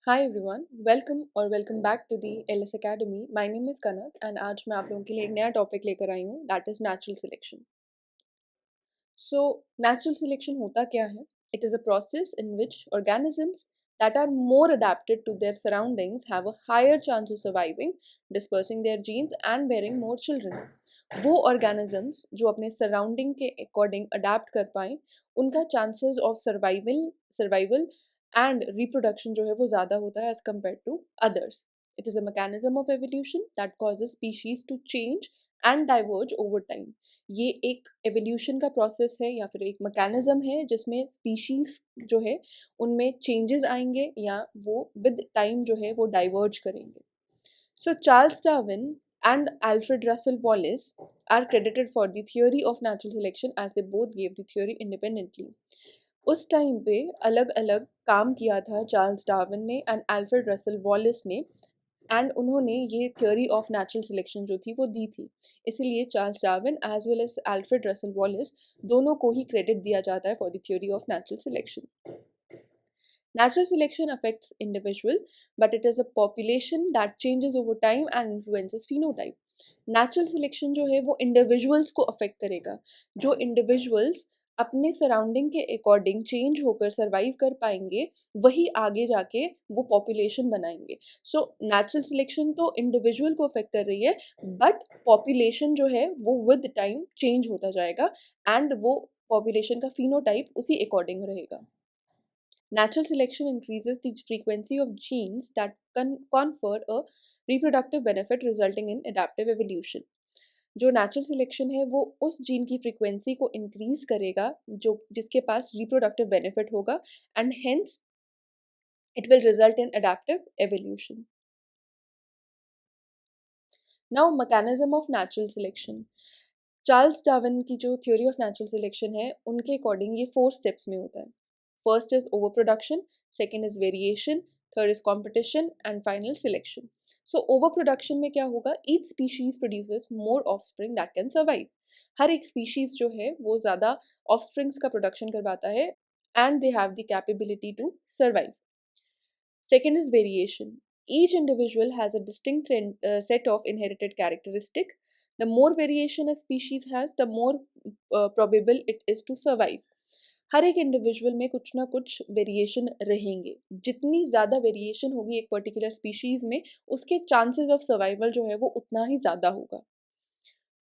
Hi everyone, welcome back to the LS academy. My name is Kanak and आज मैं आप लोगों के लिए एक नया टॉपिक लेकर आई हूँ, that is natural selection. So natural selection होता क्या है? It is a process in which organisms that are more adapted to their surroundings have a higher chance of surviving, dispersing their genes and bearing more children. वो organisms जो अपने surrounding के according adapt कर पाएँ, उनका chances of survival and reproduction जो है वो ज़्यादा होता है as compare to others. It is a mechanism of evolution that causes species to change and diverge over time. ये एक एवोल्यूशन का प्रोसेस है या फिर एक मैकेनिज्म है जिसमें स्पीशीज जो है उनमें चेंजेस आएंगे या वो विद टाइम जो है वो डाइवर्ज करेंगे। So Charles Darwin and Alfred Russel Wallace are credited for the theory of natural selection as they both gave the theory independently. उस टाइम पे अलग अलग काम किया था चार्ल्स डार्विन ने एंड अल्फ्रेड रसल वॉलिस ने, एंड उन्होंने ये थ्योरी ऑफ नेचुरल सिलेक्शन जो थी वो दी थी। इसीलिए Charles Darwin as well as Alfred Russel Wallace दोनों को ही क्रेडिट दिया जाता है for the theory of natural selection. Natural selection affects individual, but it is a population that changes over time and influences phenotype. Natural selection जो है वो individuals को affect करेगा। जो individuals अपने सराउंडिंग के अकॉर्डिंग चेंज होकर सर्वाइव कर पाएंगे, वही आगे जाके वो पॉपुलेशन बनाएंगे। सो नेचुरल सिलेक्शन तो इंडिविजुअल को अफेक्ट कर रही है, बट पॉपुलेशन जो है वो विद टाइम चेंज होता जाएगा एंड वो पॉपुलेशन का फिनोटाइप उसी अकॉर्डिंग रहेगा। Natural selection increases the frequency of genes that confer a reproductive benefit resulting in adaptive evolution. जो नेचुरल सिलेक्शन है वो उस जीन की फ्रीक्वेंसी को इंक्रीज करेगा जो जिसके पास रिप्रोडक्टिव बेनिफिट होगा and hence it will result in adaptive evolution. Now mechanism of natural selection. Charles Darwin की जो थ्योरी ऑफ नेचुरल सिलेक्शन है उनके अकॉर्डिंग ये 4 स्टेप्स में होता है। First is overproduction, second is variation, third is competition and final selection. So overproduction में क्या होगा? Each species produces more offspring that can survive. हर एक स्पीशीज जो है वो ज़्यादा ऑफस्प्रिंग्स का प्रोडक्शन करवाता है and they have the capability to survive. Second is variation. Each individual has a distinct set of inherited characteristics. The more variation a species has, the more probable it is to survive. हर एक individual में कुछ ना कुछ variation रहेंगे। जितनी ज़्यादा variation होगी एक पर्टिकुलर स्पीशीज़ में, उसके चांसेस ऑफ सर्वाइवल जो है वो उतना ही ज़्यादा होगा।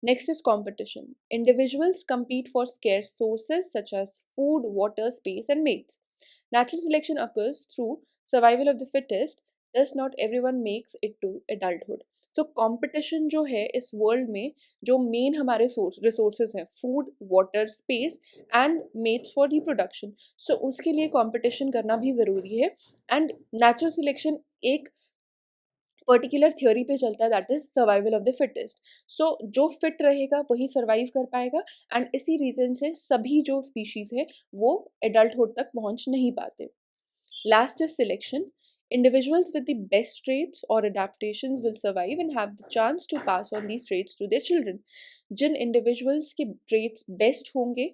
Next is competition. Individuals compete for scarce sources such as food, water, space, and mates. Natural selection occurs through survival of the fittest, thus not everyone makes it to adulthood. So competition जो है इस world में जो main हमारे resources हैं, food, water, space and mates for reproduction, so उसके लिए competition करना भी ज़रूरी है। एंड नेचुरल सिलेक्शन एक पर्टिकुलर थ्योरी पे चलता है, that is survival of the fittest. So जो फिट रहेगा वही सर्वाइव कर पाएगा एंड इसी रीजन से सभी जो स्पीशीज है वो एडल्टहुड तक पहुंच नहीं पाते। Last is selection. Individuals with the best traits or adaptations will survive and have the chance to pass on these traits to their children. जिन individuals के traits best होंगे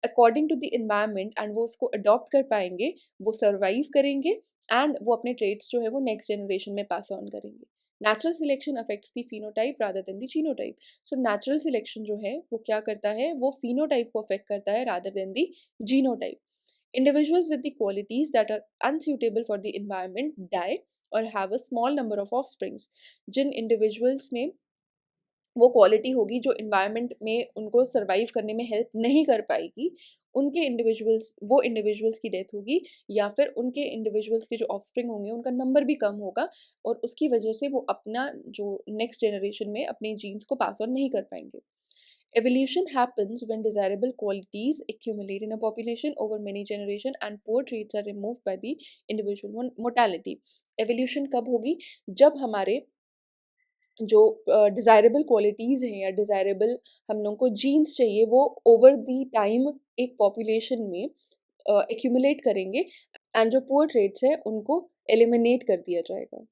according to the environment and वो उसको adopt कर पाएंगे, वो survive करेंगे and वो अपने ट्रेड्स जो है वो नेक्स्ट जनरेशन में पास ऑन करेंगे। Natural selection affects the phenotype rather than the genotype. So natural selection जो है वो क्या करता है? वो फिनोटाइप को अफेक्ट करता है rather than the genotype. Individuals with the qualities that are unsuitable for the environment die or have a small number of offsprings. जिन individuals में वो क्वालिटी होगी जो इन्वायरमेंट में उनको सर्वाइव करने में हेल्प नहीं कर पाएगी, उनके इंडिविजुअल्स की डेथ होगी या फिर उनके इंडिविजुअल्स के जो ऑफस्प्रिंग होंगे उनका नंबर भी कम होगा और उसकी वजह से वो अपना जो नेक्स्ट जनरेशन में अपने जीन्स को पास ऑन नहीं कर पाएंगे। Evolution happens when desirable qualities accumulate in a population over many generations and poor traits are removed by the individual mortality. Evolution कब होगी? जब हमारे जो डिज़ायरेबल क्वालिटीज़ हैं या डिज़ायरेबल हम लोगों को जीन्स चाहिए वो ओवर द टाइम एक पॉपुलेशन में एक्यूमुलेट करेंगे एंड जो पुअर ट्रेड्स हैं उनको एलिमिनेट कर दिया जाएगा।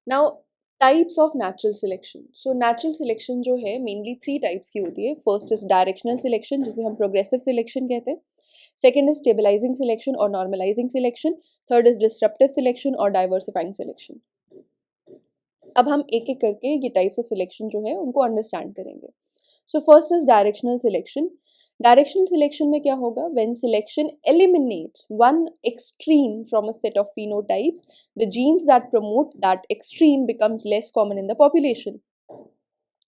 Now types of natural selection. So natural selection जो है मेनली 3 टाइप्स की होती है। फर्स्ट इज डायरेक्शनल सिलेक्शन जिसे हम प्रोग्रेसिव सिलेक्शन कहते हैं। Second is stabilizing selection or normalizing selection. Third is disruptive selection और diversifying selection. अब हम एक एक करके ये टाइप्स ऑफ सिलेक्शन जो है उनको अंडरस्टैंड करेंगे. So first is directional selection. Directional selection में क्या होगा? When selection eliminates one extreme from a set of phenotypes, the genes that promote that extreme becomes less common in the population.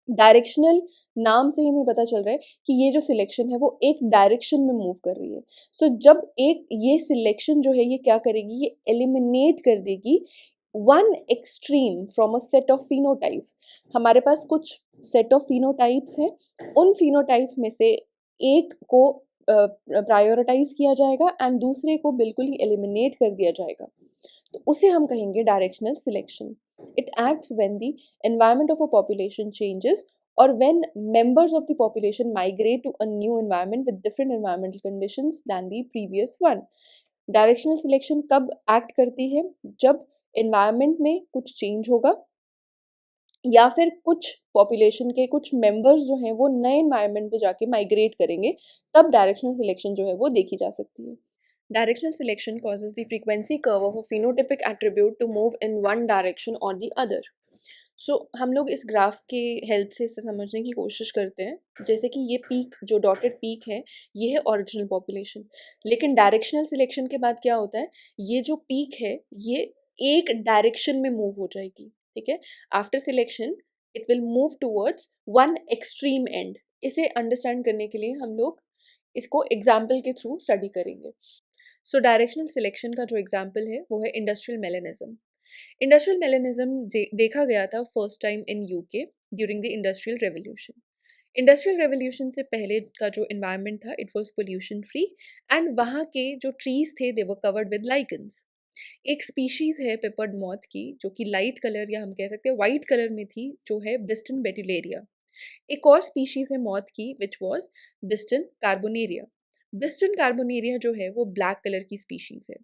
Directional नाम से ही हमें पता चल रहा है कि ये जो सिलेक्शन है वो एक डायरेक्शन में मूव कर रही है. सो जब एक ये सिलेक्शन जो है ये क्या करेगी? ये एलिमिनेट कर देगी one extreme from a set of phenotypes. हमारे पास कुछ सेट ऑफ फिनोटाइप्स हैं, उन फिनोटाइप्स में से एक को प्रायोरिटाइज किया जाएगा एंड दूसरे को बिल्कुल ही एलिमिनेट कर दिया जाएगा. तो उसे हम कहेंगे directional selection. It acts when the environment of a population changes or when members of the population migrate to a new environment with different environmental conditions than the previous one. Directional selection कब act करती है? जब environment में कुछ change होगा या फिर कुछ population के कुछ members जो हैं वो नए environment पे जाके migrate करेंगे, तब directional selection जो है वो देखी जा सकती है. Directional selection causes the frequency curve of a phenotypic attribute to move in one direction or the other. So हम लोग इस ग्राफ के हेल्प से इसे समझने की कोशिश करते हैं. जैसे कि ये पीक जो डॉटेड पीक है ये है ओरिजिनल पॉपुलेशन, लेकिन डायरेक्शनल सिलेक्शन के बाद क्या होता है? ये जो पीक है ये एक डायरेक्शन में मूव हो जाएगी. ठीक है, after selection it will move towards one extreme and. इसे अंडरस्टैंड करने के लिए हम लोग इसको एग्जाम्पल के थ्रू स्टडी करेंगे. सो डायरेक्शनल सिलेक्शन का जो एग्जाम्पल है वो है इंडस्ट्रियल मेलेनिज्म. इंडस्ट्रियल मेलेनिज्म देखा गया था first time in UK during the industrial revolution. Industrial revolution से पहले का जो इन्वायरमेंट था it was pollution free and वहाँ के जो ट्रीज थे दे वर कवर्ड विद लाइकन्स. एक स्पीशीज है पेपर्ड मॉथ की जो कि लाइट कलर या हम कह सकते हैं वाइट कलर में थी, जो है बिस्टन बेटुलेरिया. एक और स्पीशीज है मॉथ की विच वॉज बिस्टन कार्बोनेरिया. बिस्टन कार्बोनेरिया जो है वो ब्लैक कलर की स्पीशीज है.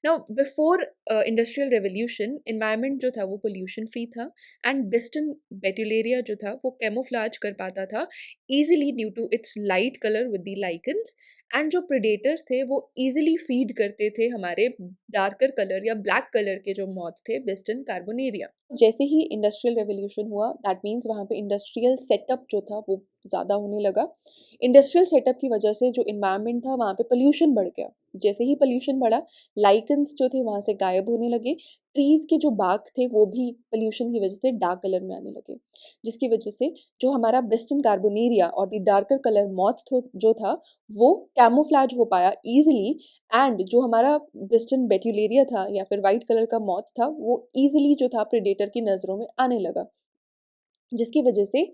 Now before industrial revolution environment जो था वो पोल्यूशन फ्री था एंड बिस्टन बेटुलेरिया जो था वो कैमोफ्लाज कर पाता था easily due to its light colour with the lichens. And जो प्रेडेटर्स थे वो ईजिली फीड करते थे हमारे डार्कर कलर या ब्लैक कलर के जो मॉथ थे बिस्टन कार्बोनेरिया. जैसे ही इंडस्ट्रियल रेवोल्यूशन हुआ दैट मीन्स वहाँ पे इंडस्ट्रियल सेटअप जो था वो ज़्यादा होने लगा. इंडस्ट्रियल सेटअप की वजह से जो इन्वायरमेंट था वहाँ पे पोल्यूशन बढ़ गया. जैसे ही पोल्यूशन बढ़ा लाइकन्स जो थे वहाँ से गायब होने लगे. ट्रीज़ के जो बाग थे वो भी पोल्यूशन की वजह से डार्क कलर में आने लगे, जिसकी वजह से जो हमारा बिस्टन कार्बोनेरिया और द डार्कर कलर मॉथ जो था वो कैमोफ्लैज हो पाया ईजिली. एंड जो हमारा बिस्टन बेट्यूलेरिया था या फिर वाइट कलर का मॉथ था वो ईजिली जो था प्रेडेटर की नज़रों में आने लगा, जिसकी वजह से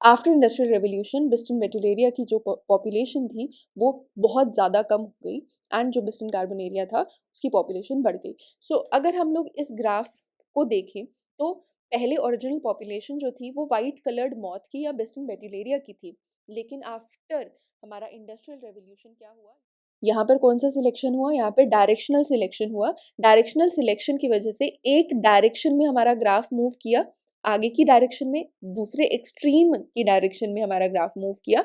आफ्टर इंडस्ट्रियल रेवोल्यूशन बिस्टन बेटुलेरिया की जो पॉपुलेशन थी वो बहुत ज़्यादा कम हो गई एंड जो बिस्टन कार्बोनेरिया था उसकी पॉपुलेशन बढ़ गई. सो अगर हम लोग इस ग्राफ को देखें तो पहले ओरिजिनल पॉपुलेशन जो थी वो वाइट कलर्ड मॉथ की या बिस्टन बेटुलेरिया की थी, लेकिन आफ्टर हमारा इंडस्ट्रियल रेवोल्यूशन क्या हुआ? यहाँ पर कौन सा सिलेक्शन हुआ? यहाँ पे डायरेक्शनल सिलेक्शन हुआ. डायरेक्शनल सिलेक्शन की वजह से एक डायरेक्शन में हमारा ग्राफ मूव किया, आगे की डायरेक्शन में, दूसरे एक्सट्रीम की डायरेक्शन में हमारा ग्राफ मूव किया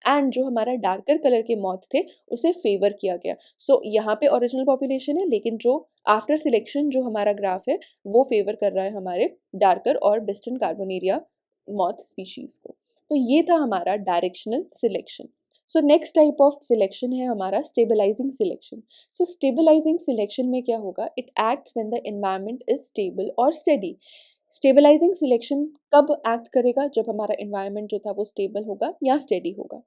एंड जो हमारा डार्कर कलर के मॉथ थे उसे फेवर किया गया. सो यहाँ पे ओरिजिनल पॉपुलेशन है, लेकिन जो आफ्टर सिलेक्शन जो हमारा ग्राफ है वो फेवर कर रहा है हमारे डार्कर और बिस्टन कार्बोनेरिया मॉथ स्पीशीज को. तो ये था हमारा directional selection. So next type of selection है हमारा स्टेबलाइजिंग सिलेक्शन. सो स्टेबलाइजिंग सिलेक्शन में क्या होगा? It acts when the environment is stable और स्टेडी. स्टेबलाइजिंग सिलेक्शन कब एक्ट करेगा? जब हमारा एनवायरनमेंट जो था वो स्टेबल होगा या स्टेडी होगा.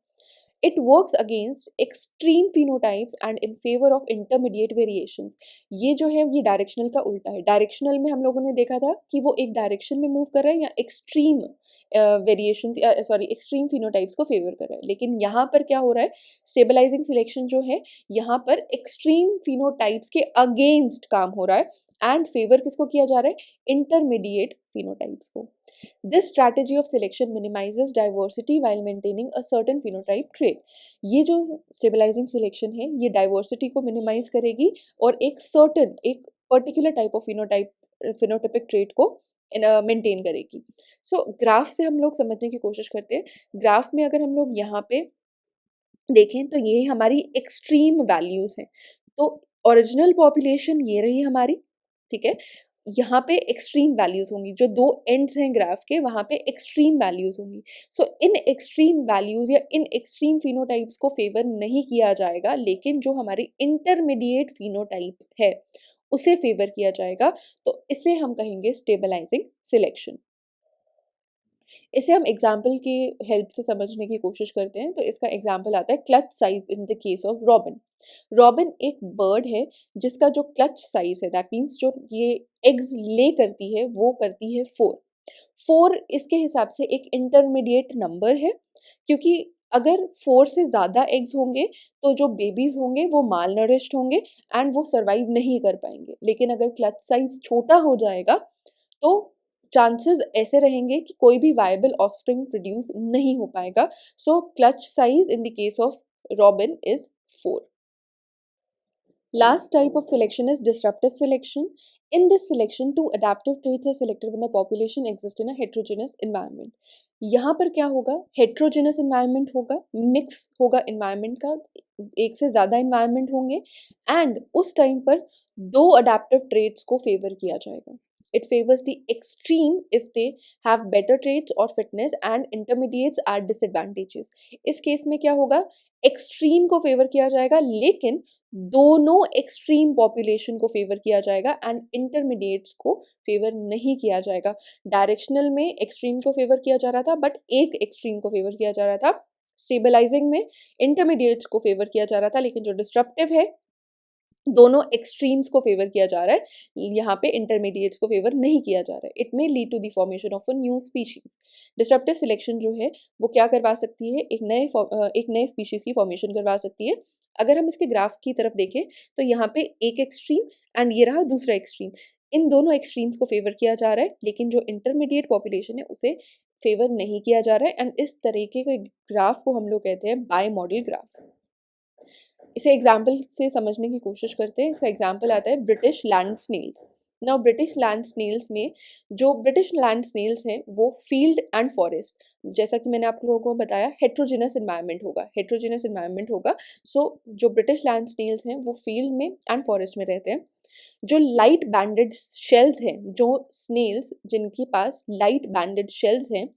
It works against extreme phenotypes and in favour of intermediate variations. ये जो है ये डायरेक्शनल का उल्टा है. डायरेक्शनल में हम लोगों ने देखा था कि वो एक डायरेक्शन में मूव कर रहा है या extreme variations sorry extreme phenotypes को फेवर कर रहा है, लेकिन यहाँ पर क्या हो रहा है? स्टेबलाइजिंग सिलेक्शन जो है यहाँ पर एक्सट्रीम फिनोटाइप्स के अगेंस्ट काम हो रहा है एंड फेवर किसको किया जा रहा है? इंटरमीडिएट फिनोटाइप्स को. This strategy of selection minimizes diversity while maintaining a certain phenotype trait. ये जो stabilizing selection है ये diversity को minimize करेगी और एक certain एक particular type of phenotypic trait को मेंटेन करेगी. सो ग्राफ से हम लोग समझने की कोशिश करते हैं. ग्राफ में अगर हम लोग यहाँ पे देखें तो ये हमारी एक्सट्रीम वैल्यूज़ हैं। तो ओरिजिनल पॉपुलेशन ये रही हमारी, ठीक है। यहाँ पे एक्सट्रीम वैल्यूज़ होंगी, जो 2 एंड्स हैं ग्राफ के वहाँ पे एक्सट्रीम वैल्यूज़ होंगी। सो इन एक्सट्रीम वैल्यूज़ या इन एक्सट्रीम फिनोटाइप्स को फेवर नहीं किया जाएगा, लेकिन जो हमारी इंटरमीडिएट फिनोटाइप है उसे फेवर किया जाएगा। तो इसे हम कहेंगे स्टेबलाइजिंग सिलेक्शन। इसे हम एग्जाम्पल की हेल्प से समझने की कोशिश करते हैं। तो इसका एग्जाम्पल आता है clutch size in the case of robin. Robin एक बर्ड है जिसका जो क्लच साइज है, दैट मीन्स जो ये एग्स ले करती है वो करती है 4। 4 इसके हिसाब से एक इंटरमीडिएट नंबर है, क्योंकि अगर 4 से ज़्यादा एग्स होंगे तो जो बेबीज़ होंगे वो माल नरिश्ड होंगे एंड वो सर्वाइव नहीं कर पाएंगे। लेकिन अगर क्लच साइज छोटा हो जाएगा तो चांसेस ऐसे रहेंगे कि कोई भी वायबल ऑफस्प्रिंग प्रोड्यूस नहीं हो पाएगा। So clutch size in the case of robin is 4। Last type of selection is disruptive selection. In this selection, two adaptive traits are selected when the population exists in a heterogeneous environment. यहाँ पर क्या होगा, heterogeneous environment होगा, mix होगा environment का, एक से ज़्यादा environment होंगे and उस टाइम पर 2 adaptive traits को favor किया जाएगा. It favors the extreme if they have better traits or fitness and intermediates are disadvantages. इस केस में क्या होगा, एक्सट्रीम को फेवर किया जाएगा लेकिन दोनों एक्सट्रीम पॉपुलेशन को फेवर किया जाएगा एंड इंटरमीडिएट्स को फेवर नहीं किया जाएगा। डायरेक्शनल में एक्सट्रीम को फेवर किया जा रहा था बट एक एक्सट्रीम को फेवर किया जा रहा था। स्टेबलाइजिंग में इंटरमीडिएट्स को फेवर किया जा रहा था, लेकिन जो डिस्ट्रप्टिव है दोनों एक्सट्रीम्स को फेवर किया जा रहा है, यहाँ पे इंटरमीडिएट्स को फेवर नहीं किया जा रहा है। It may lead to the formation of a new species. Disruptive selection जो है वो क्या करवा सकती है, एक नए स्पीशीज की फॉर्मेशन करवा सकती है। अगर हम इसके ग्राफ की तरफ देखें तो यहाँ पे एक एक्सट्रीम एंड ये रहा दूसरा एक्सट्रीम, इन दोनों एक्सट्रीम्स को फेवर किया जा रहा है, लेकिन जो इंटरमीडिएट पॉपुलेशन है उसे फेवर नहीं किया जा रहा है एंड इस तरीके के ग्राफ को हम लोग कहते हैं बाई मॉडल ग्राफ। इसे एग्जाम्पल से समझने की कोशिश करते हैं। इसका एग्जाम्पल आता है British land snails. Now British land snails में जो ब्रिटिश लैंड स्नेल्स हैं वो फील्ड एंड फॉरेस्ट, जैसा कि मैंने आप लोगों को बताया हेट्रोजेनस इन्वायरमेंट होगा। सो जो ब्रिटिश लैंड स्नेल्स हैं वो फील्ड में एंड फॉरेस्ट में रहते हैं। जो लाइट बैंडेड शेल्स हैं, जो स्नेल्स जिनके पास लाइट बैंडेड शेल्स हैं,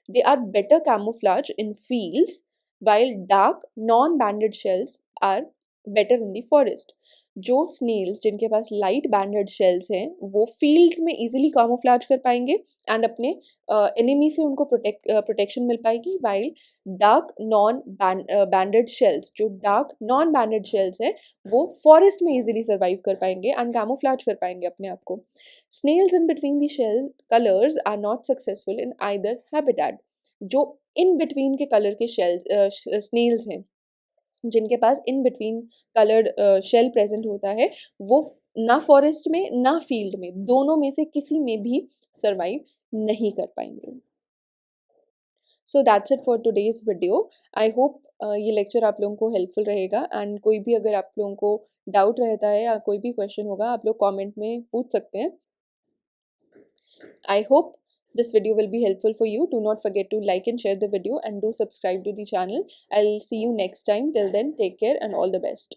they are better camouflage in fields while dark non-banded shells are better in the forest. जो स्नेल्स जिनके पास लाइट बैंडेड शेल्स हैं वो फील्ड्स में इजीली कामोफ्लेज कर पाएंगे एंड अपने एनिमी से उनको प्रोटेक्शन मिल पाएगी, वाइल डार्क नॉन बैंडेड शेल्स, जो डार्क नॉन बैंडेड शेल्स हैं वो फॉरेस्ट में इजीली सर्वाइव कर पाएंगे एंड कामोफ्लेज कर पाएंगे अपने आप को। Snails in between the shell colours are not successful in either habitat. जो इन बिटवीन के कलर के शेल्स स्नेल्स हैं जिनके पास in between coloured shell present होता है वो ना फॉरेस्ट में ना फील्ड में, दोनों में से किसी में भी सर्वाइव नहीं कर पाएंगे। So that's it for today's video. I hope ये लेक्चर आप लोगों को हेल्पफुल रहेगा एंड कोई भी अगर आप लोगों को डाउट रहता है या कोई भी क्वेश्चन होगा आप लोग कमेंट में पूछ सकते हैं। I hope this video will be helpful for you. Do not forget to like and share the video and do subscribe to the channel. I'll see you next time. Till then, take care and all the best.